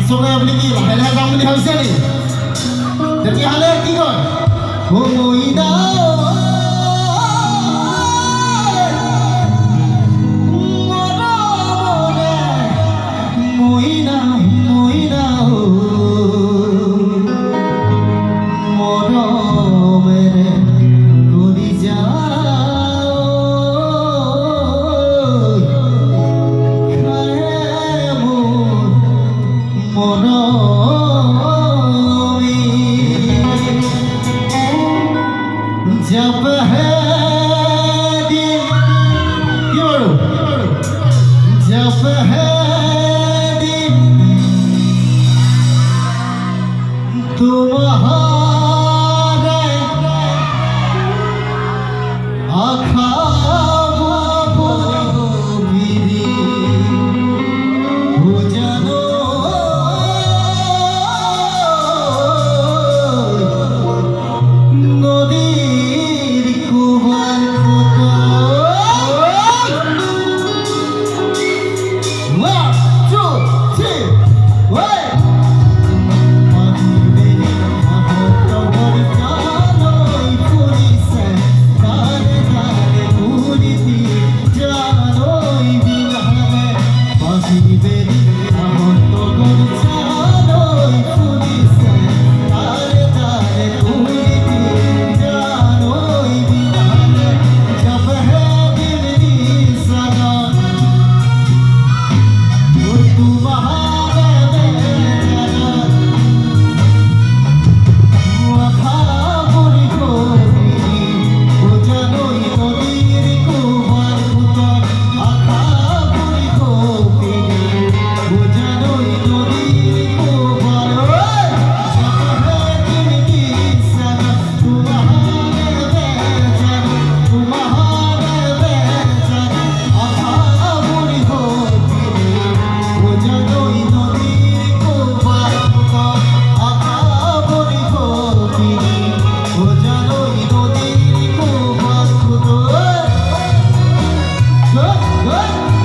চবে আপুনি কি লাহে লাহে যাম বুলি ভাবিছে নেকি? তেতিয়াহ'লে কি কয় মইনা মইনা মইনা মৰমেৰে কৰি যাওঁ খায়ে মোৰ মৰমী जब है दिल क्यों जब है दिल तुम्हारे आँखा मेरी हो जानो নদীর কুমার Good.